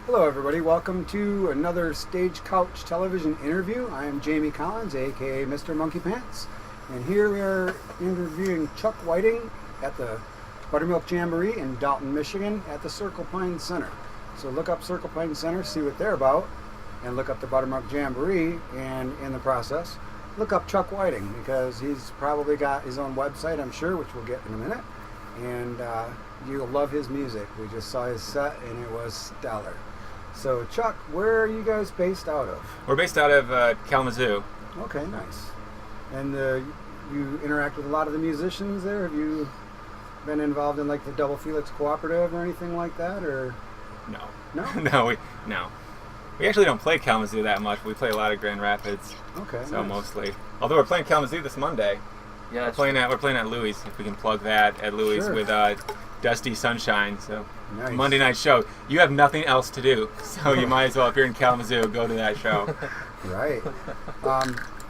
Hello, everybody. Welcome to another Stagecoach Television interview. I am Jamie Collins, aka Mr. Monkey Pants, and here we are interviewing Chuck Whiting at the Buttermilk Jamboree in Dalton, Michigan, at the Circle Pine Center. So look up Circle Pine Center, see what they're about, and look up the Buttermilk Jamboree, and in the process, look up Chuck Whiting, because he's probably got his own website, I'm sure, which we'll get in a minute, and you'll love his music. We just saw his set, and it was stellar. So, Chuck, where are you guys based out of? We're based out of Kalamazoo. Okay, nice. And you interact with a lot of the musicians there? Have you been involved in like the Double Felix Cooperative or anything like that, or? No. No? No. We actually don't play Kalamazoo that much. We play a lot of Grand Rapids. Okay. So nice. mostly. Although we're playing Kalamazoo this Monday. Yeah, we're playing at Louis, if we can plug that, at Louis Sure. with Dusty Sunshine. So Nice. Monday night show. You have nothing else to do, so you might as well, if you're in Kalamazoo, go to that show. Right.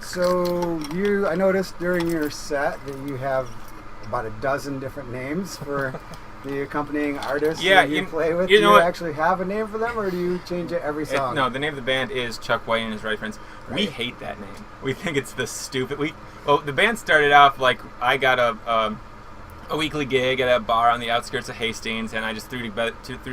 So I noticed during your set that you have about a dozen different names for the accompanying artists that you play with. you Do know you what? actually have a name for them, or do you change it every song? No, the name of the band is Chuck Whiting and His Right Friends. We Right. hate that name. We think it's the stupid. The band started off like I got a weekly gig at a bar on the outskirts of Hastings, and I just threw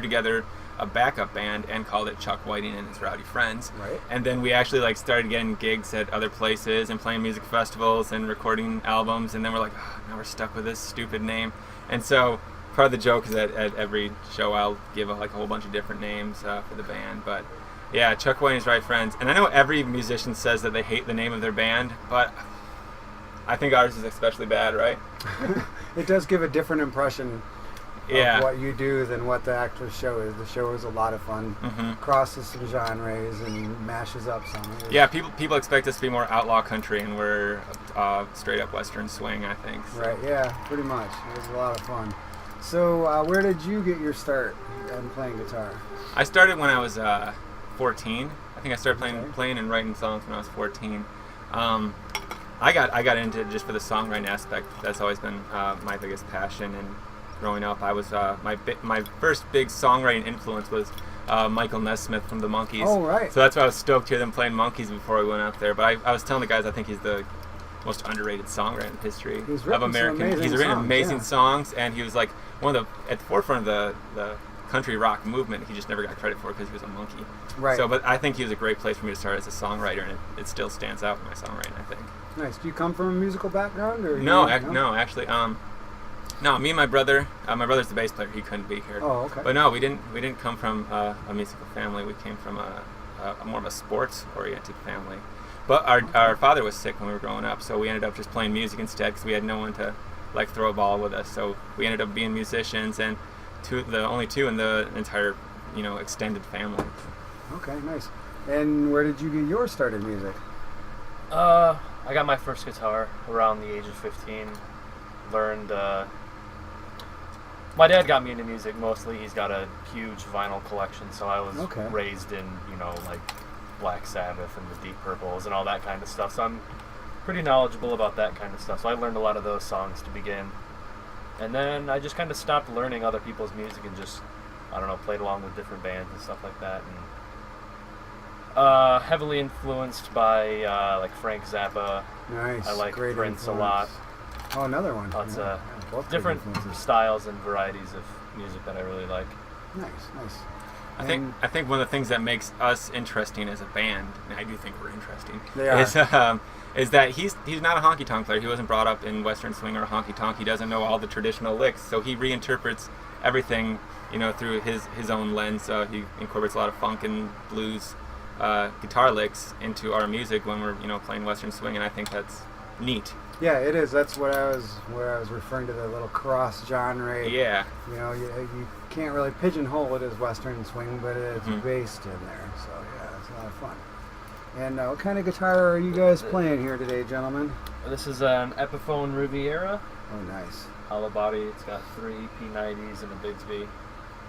together a backup band and called it Chuck Whiting and His Rowdy Friends. Right. And then we actually started getting gigs at other places and playing music festivals and recording albums, and then we're like, now we're stuck with this stupid name. And so part of the joke is that at every show I'll give a whole bunch of different names for the band. But yeah, Chuck Whiting and His Right Friends. And I know every musician says that they hate the name of their band, but I think ours is especially bad, right? It does give a different impression Yeah. of what you do than what the actual show is. The show is a lot of fun, crosses some genres and mashes up some. Yeah, people expect us to be more outlaw country, and we're straight up Western swing, I think. So. Right, yeah, pretty much. It was a lot of fun. So where did you get your start in playing guitar? I started when I was 14. I think I started playing and writing songs when I was 14. I got into it just for the songwriting aspect. That's always been my biggest passion. And growing up, I was my first big songwriting influence was Michael Nesmith from the Monkees. Oh, right. So that's why I was stoked to hear them playing Monkees before we went up there. But I was telling the guys I think he's the most underrated songwriter in history of American. He's written amazing songs, and he was like one of the at the forefront of the country rock movement. He just never got credit for it because he was a monkey. Right. So, but I think he was a great place for me to start as a songwriter, and it still stands out in my songwriting, I think. Nice. Do you come from a musical background, or No, actually, no. Me and my brother. My brother's the bass player. He couldn't be here. Oh, okay. But no, we didn't come from a musical family. We came from a more of a sports-oriented family. But our father was sick when we were growing up, so we ended up just playing music instead because we had no one to throw a ball with us. So we ended up being musicians, and the only two in the entire extended family. Okay, nice. And where did you get your start in music? I got my first guitar around the age of 15. Learned. My dad got me into music mostly. He's got a huge vinyl collection, so I was raised in like Black Sabbath and the Deep Purples and all that kind of stuff. So I'm pretty knowledgeable about that kind of stuff. So I learned a lot of those songs to begin. And then I just kind of stopped learning other people's music and just, played along with different bands and stuff like that. And heavily influenced by like Frank Zappa. Nice. I like Great Prince influence. a lot. Oh, another one. Lots Yeah, of both great different influences. styles and varieties of music that I really like. Nice. I think one of the things that makes us interesting as a band, and I do think we're interesting, They are. is that he's not a honky tonk player. He wasn't brought up in Western swing or honky tonk. He doesn't know all the traditional licks, so he reinterprets everything, through his own lens. He incorporates a lot of funk and blues guitar licks into our music when we're playing Western swing, and I think that's neat. Yeah, it is. That's where I was referring to the little cross genre. Yeah. You can't really pigeonhole it as Western swing, but it's based in there. So yeah, it's a lot of fun. And what kind of guitar are you guys playing here today, gentlemen? This is an Epiphone Riviera. Oh, nice. Hollow body. It's got 3 P90s and a Bigsby.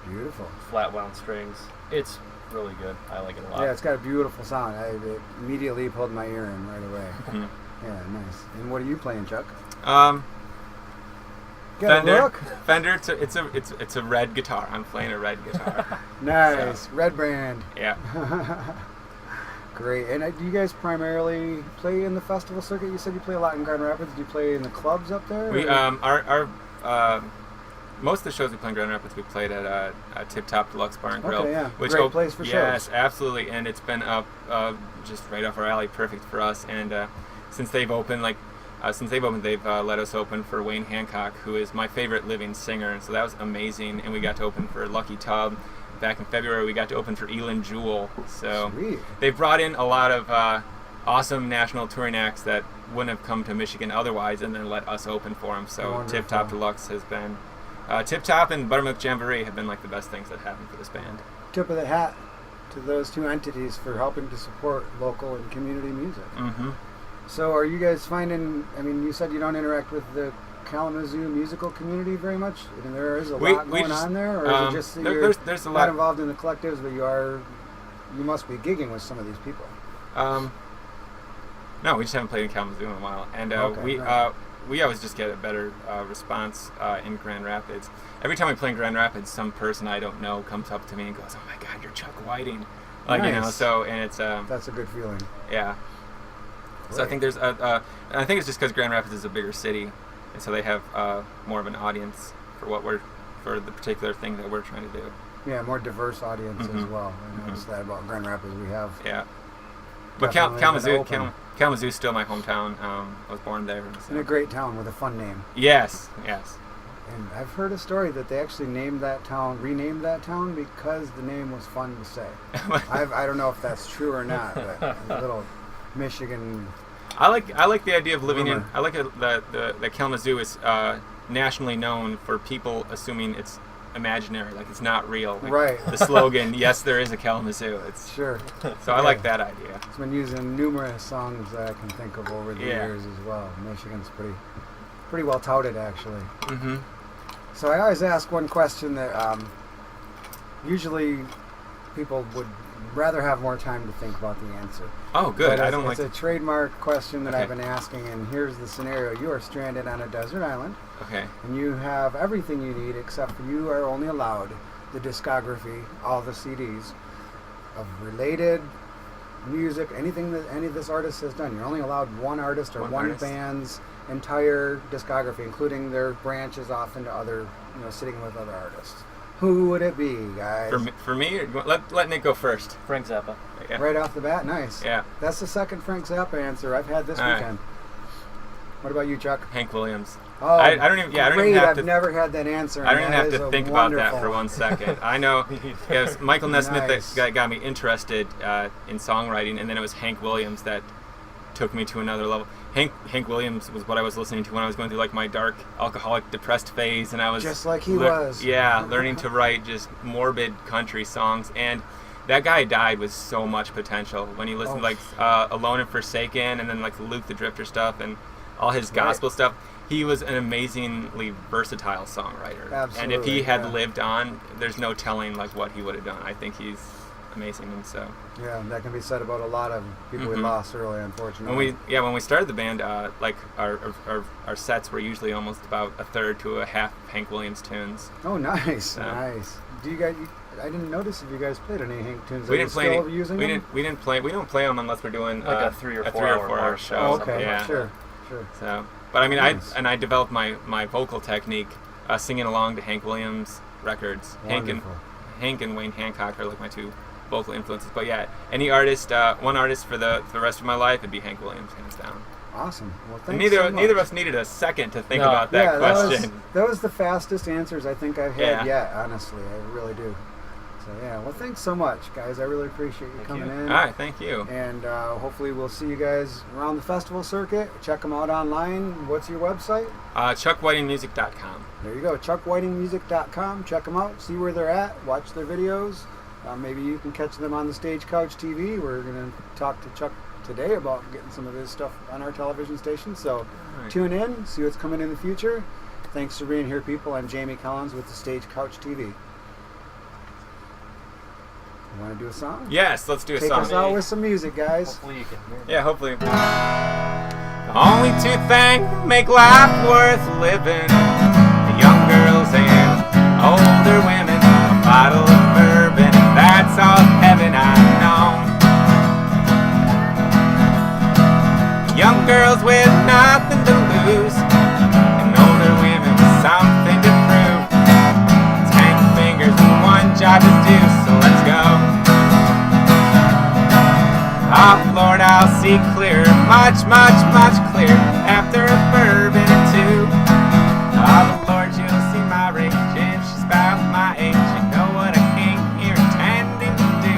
Beautiful. Flat wound strings. It's really good. I like it a lot. Yeah, it's got a beautiful sound. It immediately pulled my ear in right away. Mhm. Yeah, nice. And what are you playing, Chuck? Fender. It's a red guitar. I'm playing a red guitar. Nice. So. Red band. Yeah. Great. And do you guys primarily play in the festival circuit? You said you play a lot in Grand Rapids. Do you play in the clubs up there? We most of the shows we play in Grand Rapids, we played at Tip Top Deluxe Bar and Grill. Okay, yeah. Great place for shows. Yes, absolutely. And it's been up just right off our alley, perfect for us. And since they've opened, they've let us open for Wayne Hancock, who is my favorite living singer. And so that was amazing. And we got to open for Lucky Tub. Back in February, we got to open for Elin Jewell. So Sweet. They've brought in a lot of awesome national touring acts that wouldn't have come to Michigan otherwise, and then let us open for them. So Wonderful. Tip Top Deluxe has been... Tip Top and Buttermilk Jamboree have been like the best things that happened for this band. Tip of the hat to those two entities for helping to support local and community music. Mm-hmm. So are you guys finding, I mean, you said you don't interact with the Kalamazoo musical community very much? I mean, there is a lot going on there? Or is it just that you're there's a not lot involved in the collectives, but you must be gigging with some of these people? No, we just haven't played in Kalamazoo in a while. And we always just get a better response in Grand Rapids. Every time we play in Grand Rapids, some person I don't know comes up to me and goes, "Oh my God, you're Chuck Whiting!" Like Nice. And it's That's a good feeling. yeah. Great. So I think there's I think it's just because Grand Rapids is a bigger city, and so they have more of an audience for the particular thing that we're trying to do. Yeah, more diverse audience as Mhm. well. I noticed that about Grand Rapids. We have Yeah. But definitely been open. Kalamazoo is still my hometown. I was born there. So. And a great town with a fun name. Yes. And I've heard a story that they actually renamed that town because the name was fun to say. I don't know if that's true or not, but a little Michigan. I like the idea of living rumor. in. I like that Kalamazoo is nationally known for people assuming it's imaginary, like it's not real. Like Right. The slogan, "Yes, there is a Kalamazoo." It's Sure. so I like that idea. It's been used in numerous songs that I can think of over the Yeah. years as well. Michigan's pretty well touted, actually. Mm-hmm. So I always ask one question that usually people would rather have more time to think about the answer. Oh, good. But it's a trademark question that Okay. I've been asking, and here's the scenario. You are stranded on a desert island, Okay. and you have everything you need except for you are only allowed the discography, all the CDs of related music, anything that any of this artist has done. You're only allowed one artist or One one artist. band's entire discography, including their branches off into other, sitting with other artists. Who would it be, guys? For me, let Nick go first. Frank Zappa. Yeah. Right off the bat, nice. Yeah. That's the second Frank Zappa answer I've had this All right. weekend. What about you, Chuck? Hank Williams. Oh, I don't even. Yeah, I don't great. even have I've to. never had that answer. I don't and even have that to is think about that wonderful. for 1 second. I know it was Michael Nesmith Nice. that got me interested in songwriting, and then it was Hank Williams that took me to another level. Hank Williams was what I was listening to when I was going through like my dark, alcoholic, depressed phase, and I was Just like he was. Yeah, learning to write just morbid country songs, and that guy died with so much potential. When you listen to like Alone and Forsaken, and then like Luke the Drifter stuff, and all his gospel stuff. He was an amazingly versatile songwriter. Absolutely, and if he had yeah. lived on, there's no telling like what he would have done. I think he's amazing, and so Yeah, that can be said about a lot of people we Mhm. lost early, unfortunately. when we started the band, like our sets were usually almost about a third to a half Hank Williams tunes. Oh, nice, Yeah. nice. Do you guys? I didn't notice if you guys played any Hank tunes. We Are you didn't play still any. using We them? don't play them unless we're doing Like a 3 or 4 4 hour show. show. Oh, okay, Yeah. sure. So, but I mean, Nice. I developed my vocal technique singing along to Hank Williams records. Wonderful. Hank and Wayne Hancock are like my two vocal influences. But yeah, any artist, one artist for the rest of my life would be Hank Williams, hands down. Awesome. Well, And thanks so much. neither of us needed a second to think No. about that yeah, question. That was the fastest answers I think I've had Yeah. yet. Honestly, I really do. So yeah, well, thanks so much, guys. I really appreciate you Thank coming you. in. All right, thank you. And hopefully we'll see you guys around the festival circuit. Check them out online. What's your website? ChuckWhitingMusic.com. There you go, chuckwhitingmusic.com. Check them out, see where they're at, watch their videos. Maybe you can catch them on the Stage Couch TV. We're going to talk to Chuck today about getting some of his stuff on our television station. So right. Tune in, see what's coming in the future. Thanks for being here, people. I'm Jamie Collins with the Stage Couch TV. You want to do a song? Yes, let's do a Take song. us out with some music, guys. Hopefully you can hear me. Yeah, hopefully. Only two things make life worth living: job to do, so let's go. Oh Lord, I'll see clear, much, much, much clear, after a bourbon or two. Oh Lord, you'll see my range if she's about my age. You know what I came here intending to do.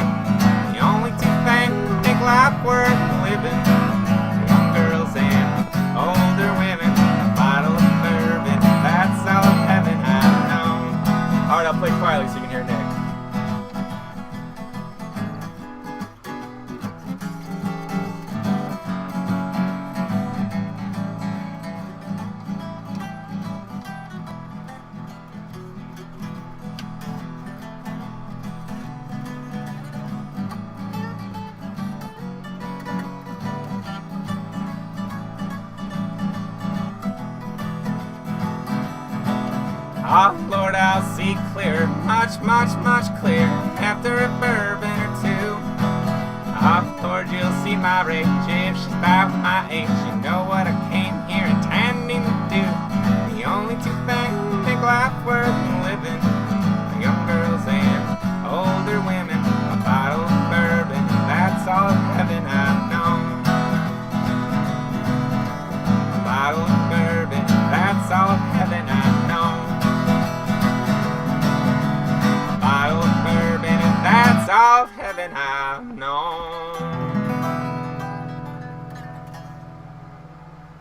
The only two things that make life worth living, young girls and older women. A bottle of bourbon, that's all of heaven I've known. Alright, I'll play quietly so you can hear Nick. Oh Lord, I'll see clear, much, much, much clear, after a bourbon or two. Oh Lord, you'll see my range if she's about my age. You know what I came here intending to do. The only two things that make life worth living, young girls and older women. A bottle of bourbon, that's all of heaven I've known. A bottle of bourbon, that's all of heaven I've known. That's all of heaven I've known.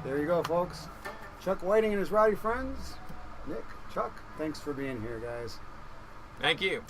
There you go, folks. Chuck Whiting and his rowdy friends. Nick, Chuck, thanks for being here, guys. Thank you.